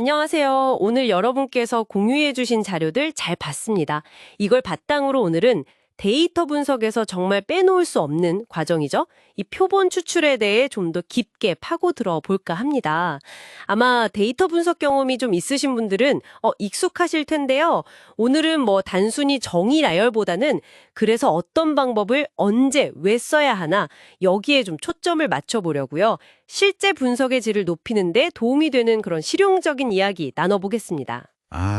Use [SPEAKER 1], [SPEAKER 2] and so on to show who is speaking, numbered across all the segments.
[SPEAKER 1] 안녕하세요. 오늘 여러분께서 공유해주신 자료들 잘 봤습니다. 이걸 바탕으로 오늘은 데이터 분석에서 정말 빼놓을 수 없는 과정이죠. 이 표본 추출에 대해 좀 더 깊게 파고들어 볼까 합니다. 아마 데이터 분석 경험이 좀 있으신 분들은 익숙하실 텐데요. 오늘은 뭐 단순히 정의 나열보다는 그래서 어떤 방법을 언제 왜 써야 하나 여기에 좀 초점을 맞춰보려고요. 실제 분석의 질을 높이는 데 도움이 되는 그런 실용적인 이야기 나눠보겠습니다.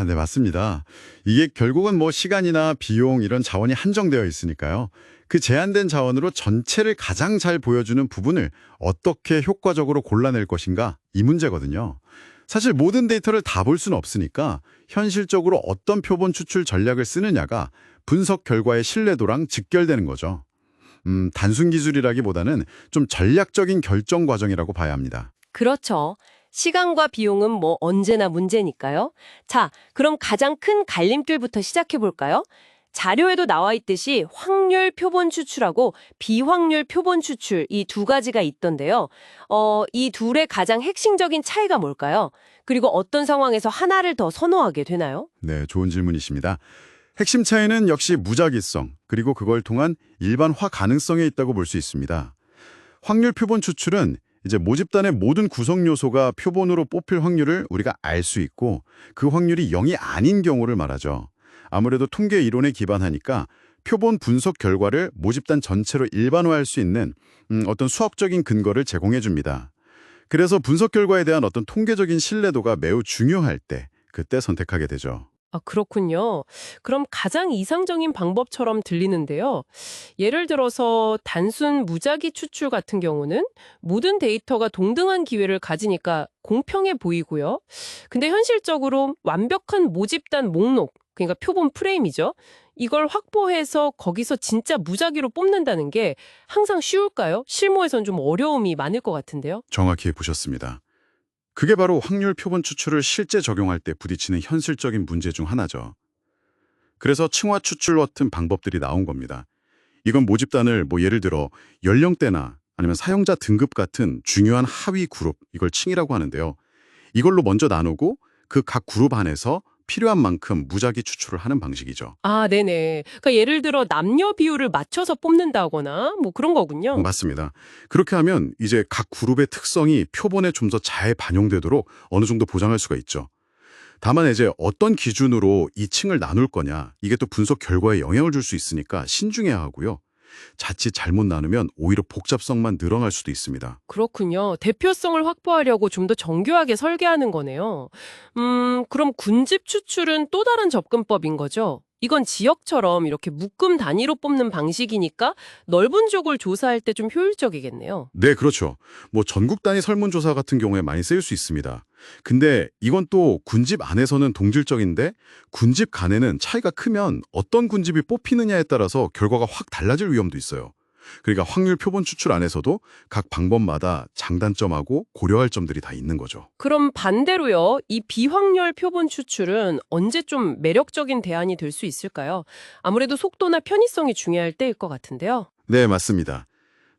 [SPEAKER 2] 네, 맞습니다. 이게 결국은 뭐 시간이나 비용 이런 자원이 한정되어 있으니까요. 그 제한된 자원으로 전체를 가장 잘 보여주는 부분을 어떻게 효과적으로 골라낼 것인가 이 문제거든요. 사실 모든 데이터를 다 볼 수는 없으니까 현실적으로 어떤 표본 추출 전략을 쓰느냐가 분석 결과의 신뢰도랑 직결되는 거죠. 단순 기술이라기보다는 좀 전략적인 결정 과정이라고 봐야 합니다.
[SPEAKER 1] 그렇죠. 시간과 비용은 뭐 언제나 문제니까요. 자, 그럼 가장 큰 갈림길부터 시작해 볼까요? 자료에도 나와 있듯이 확률 표본 추출하고 비확률 표본 추출 이 두 가지가 있던데요. 이 둘의 가장 핵심적인 차이가 뭘까요? 그리고 어떤 상황에서 하나를 더 선호하게 되나요?
[SPEAKER 2] 네, 좋은 질문이십니다. 핵심 차이는 역시 무작위성, 그리고 그걸 통한 일반화 가능성에 있다고 볼 수 있습니다. 확률 표본 추출은 이제 모집단의 모든 구성 요소가 표본으로 뽑힐 확률을 우리가 알 수 있고 그 확률이 0이 아닌 경우를 말하죠. 아무래도 통계 이론에 기반하니까 표본 분석 결과를 모집단 전체로 일반화할 수 있는 어떤 수학적인 근거를 제공해 줍니다. 그래서 분석 결과에 대한 어떤 통계적인 신뢰도가 매우 중요할 때 그때 선택하게 되죠.
[SPEAKER 1] 아, 그렇군요. 그럼 가장 이상적인 방법처럼 들리는데요. 예를 들어서 단순 무작위 추출 같은 경우는 모든 데이터가 동등한 기회를 가지니까 공평해 보이고요. 근데 현실적으로 완벽한 모집단 목록, 그러니까 표본 프레임이죠. 이걸 확보해서 거기서 진짜 무작위로 뽑는다는 게 항상 쉬울까요? 실무에선 좀 어려움이 많을 것 같은데요.
[SPEAKER 2] 정확히 보셨습니다. 그게 바로 확률 표본 추출을 실제 적용할 때 부딪히는 현실적인 문제 중 하나죠. 그래서 층화 추출 같은 방법들이 나온 겁니다. 이건 모집단을 뭐 예를 들어 연령대나 아니면 사용자 등급 같은 중요한 하위 그룹, 이걸 층이라고 하는데요. 이걸로 먼저 나누고 그 각 그룹 안에서 필요한 만큼 무작위 추출을 하는 방식이죠.
[SPEAKER 1] 아, 네네. 그러니까 예를 들어 남녀 비율을 맞춰서 뽑는다거나 뭐 그런 거군요.
[SPEAKER 2] 맞습니다. 그렇게 하면 이제 각 그룹의 특성이 표본에 좀 더 잘 반영되도록 어느 정도 보장할 수가 있죠. 다만 이제 어떤 기준으로 이 층을 나눌 거냐, 이게 또 분석 결과에 영향을 줄 수 있으니까 신중해야 하고요. 자칫 잘못 나누면 오히려 복잡성만 늘어날 수도 있습니다.
[SPEAKER 1] 그렇군요. 대표성을 확보하려고 좀 더 정교하게 설계하는 거네요. 그럼 군집 추출은 또 다른 접근법인 거죠? 이건 지역처럼 이렇게 묶음 단위로 뽑는 방식이니까 넓은 지역을 조사할 때 좀 효율적이겠네요.
[SPEAKER 2] 네, 그렇죠. 뭐 전국 단위 설문조사 같은 경우에 많이 쓰일 수 있습니다. 근데 이건 또 군집 안에서는 동질적인데 군집 간에는 차이가 크면 어떤 군집이 뽑히느냐에 따라서 결과가 확 달라질 위험도 있어요. 그러니까 확률 표본 추출 안에서도 각 방법마다 장단점하고 고려할 점들이 다 있는 거죠.
[SPEAKER 1] 그럼 반대로요, 이 비확률 표본 추출은 언제 좀 매력적인 대안이 될 수 있을까요? 아무래도 속도나 편의성이 중요할 때일 것 같은데요.
[SPEAKER 2] 네, 맞습니다.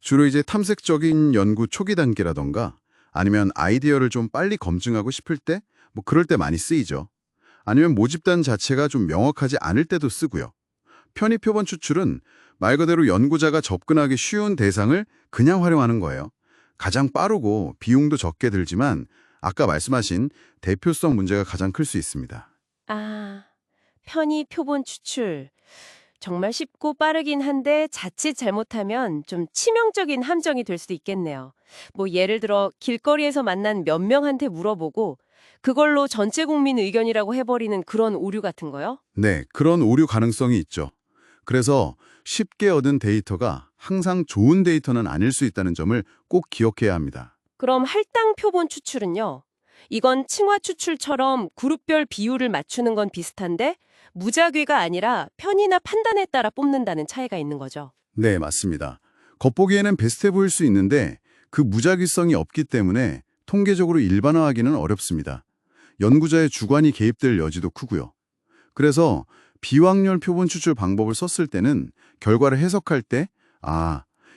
[SPEAKER 2] 주로 이제 탐색적인 연구 초기 단계라던가 아니면 아이디어를 좀 빨리 검증하고 싶을 때 뭐 그럴 때 많이 쓰이죠. 아니면 모집단 자체가 좀 명확하지 않을 때도 쓰고요. 편의 표본 추출은 말 그대로 연구자가 접근하기 쉬운 대상을 그냥 활용하는 거예요. 가장 빠르고 비용도 적게 들지만 아까 말씀하신 대표성 문제가 가장 클 수 있습니다.
[SPEAKER 1] 아, 편의 표본 추출. 정말 쉽고 빠르긴 한데 자칫 잘못하면 좀 치명적인 함정이 될 수도 있겠네요. 뭐 예를 들어 길거리에서 만난 몇 명한테 물어보고 그걸로 전체 국민 의견이라고 해버리는 그런 오류 같은 거요?
[SPEAKER 2] 네, 그런 오류 가능성이 있죠. 그래서 쉽게 얻은 데이터가 항상 좋은 데이터는 아닐 수 있다는 점을 꼭 기억해야 합니다.
[SPEAKER 1] 그럼 할당 표본 추출은요? 이건 층화 추출처럼 그룹별 비율을 맞추는 건 비슷한데 무작위가 아니라 편의나 판단에 따라 뽑는다는 차이가 있는 거죠.
[SPEAKER 2] 네, 맞습니다. 겉보기에는 비슷해 보일 수 있는데 그 무작위성이 없기 때문에 통계적으로 일반화하기는 어렵습니다. 연구자의 주관이 개입될 여지도 크고요. 그래서 비확률 표본 추출 방법을 썼을 때는 결과를 해석할 때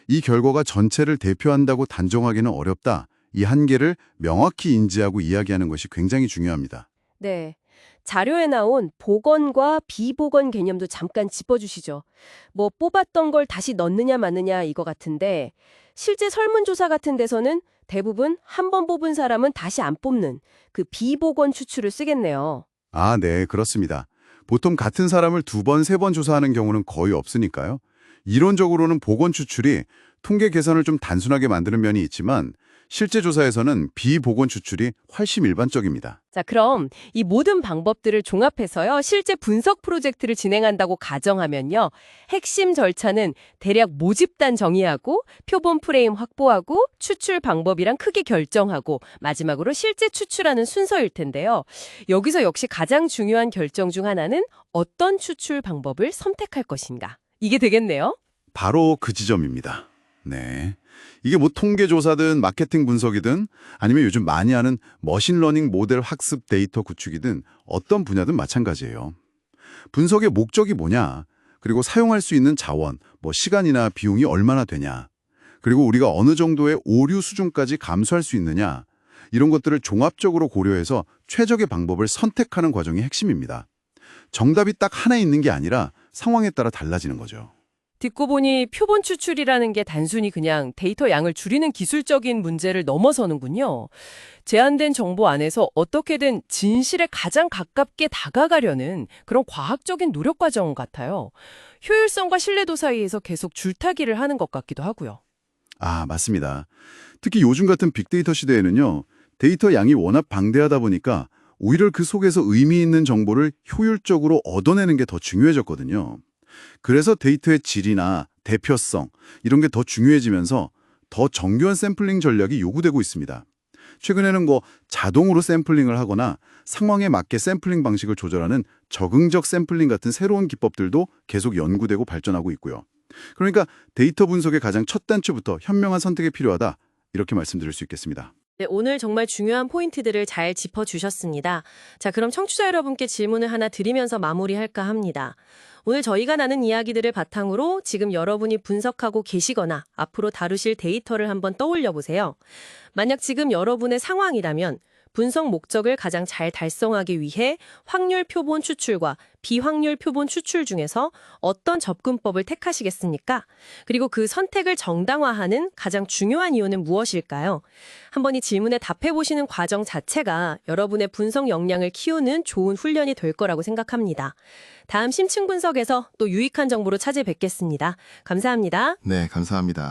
[SPEAKER 2] 이 결과가 전체를 대표한다고 단정하기는 어렵다. 이 한계를 명확히 인지하고 이야기하는 것이 굉장히 중요합니다.
[SPEAKER 1] 네. 자료에 나온 복원과 비복원 개념도 잠깐 짚어주시죠. 뭐 뽑았던 걸 다시 넣느냐 마느냐 이거 같은데 실제 설문조사 같은 데서는 대부분 한 번 뽑은 사람은 다시 안 뽑는 그 비복원 추출을 쓰겠네요.
[SPEAKER 2] 아, 네, 그렇습니다. 보통 같은 사람을 2번, 3번 조사하는 경우는 거의 없으니까요. 이론적으로는 복원 추출이 통계 계산을 좀 단순하게 만드는 면이 있지만 실제 조사에서는 비복원 추출이 훨씬 일반적입니다.
[SPEAKER 1] 자, 그럼 이 모든 방법들을 종합해서요. 실제 분석 프로젝트를 진행한다고 가정하면요. 핵심 절차는 대략 모집단 정의하고 표본 프레임 확보하고 추출 방법이랑 크게 결정하고 마지막으로 실제 추출하는 순서일 텐데요. 여기서 역시 가장 중요한 결정 중 하나는 어떤 추출 방법을 선택할 것인가. 이게 되겠네요.
[SPEAKER 2] 바로 그 지점입니다. 네. 이게 뭐 통계조사든 마케팅 분석이든 아니면 요즘 많이 하는 머신러닝 모델 학습 데이터 구축이든 어떤 분야든 마찬가지예요. 분석의 목적이 뭐냐, 그리고 사용할 수 있는 자원, 뭐 시간이나 비용이 얼마나 되냐, 그리고 우리가 어느 정도의 오류 수준까지 감수할 수 있느냐, 이런 것들을 종합적으로 고려해서 최적의 방법을 선택하는 과정이 핵심입니다. 정답이 딱 하나 있는 게 아니라 상황에 따라 달라지는 거죠.
[SPEAKER 1] 듣고 보니 표본 추출이라는 게 단순히 그냥 데이터 양을 줄이는 기술적인 문제를 넘어서는군요. 제한된 정보 안에서 어떻게든 진실에 가장 가깝게 다가가려는 그런 과학적인 노력 과정 같아요. 효율성과 신뢰도 사이에서 계속 줄타기를 하는 것 같기도 하고요.
[SPEAKER 2] 아, 맞습니다. 특히 요즘 같은 빅데이터 시대에는요, 데이터 양이 워낙 방대하다 보니까 오히려 그 속에서 의미 있는 정보를 효율적으로 얻어내는 게 더 중요해졌거든요. 그래서 데이터의 질이나 대표성 이런 게 더 중요해지면서 더 정교한 샘플링 전략이 요구되고 있습니다. 최근에는 자동으로 샘플링을 하거나 상황에 맞게 샘플링 방식을 조절하는 적응적 샘플링 같은 새로운 기법들도 계속 연구되고 발전하고 있고요. 그러니까 데이터 분석의 가장 첫 단추부터 현명한 선택이 필요하다, 이렇게 말씀드릴 수 있겠습니다.
[SPEAKER 1] 네, 오늘 정말 중요한 포인트들을 잘 짚어주셨습니다. 자, 그럼 청취자 여러분께 질문을 하나 드리면서 마무리할까 합니다. 오늘 저희가 나눈 이야기들을 바탕으로 지금 여러분이 분석하고 계시거나 앞으로 다루실 데이터를 한번 떠올려 보세요. 만약 지금 여러분의 상황이라면 분석 목적을 가장 잘 달성하기 위해 확률 표본 추출과 비확률 표본 추출 중에서 어떤 접근법을 택하시겠습니까? 그리고 그 선택을 정당화하는 가장 중요한 이유는 무엇일까요? 한번 이 질문에 답해보시는 과정 자체가 여러분의 분석 역량을 키우는 좋은 훈련이 될 거라고 생각합니다. 다음 심층 분석에서 또 유익한 정보로 찾아뵙겠습니다. 감사합니다.
[SPEAKER 3] 네, 감사합니다.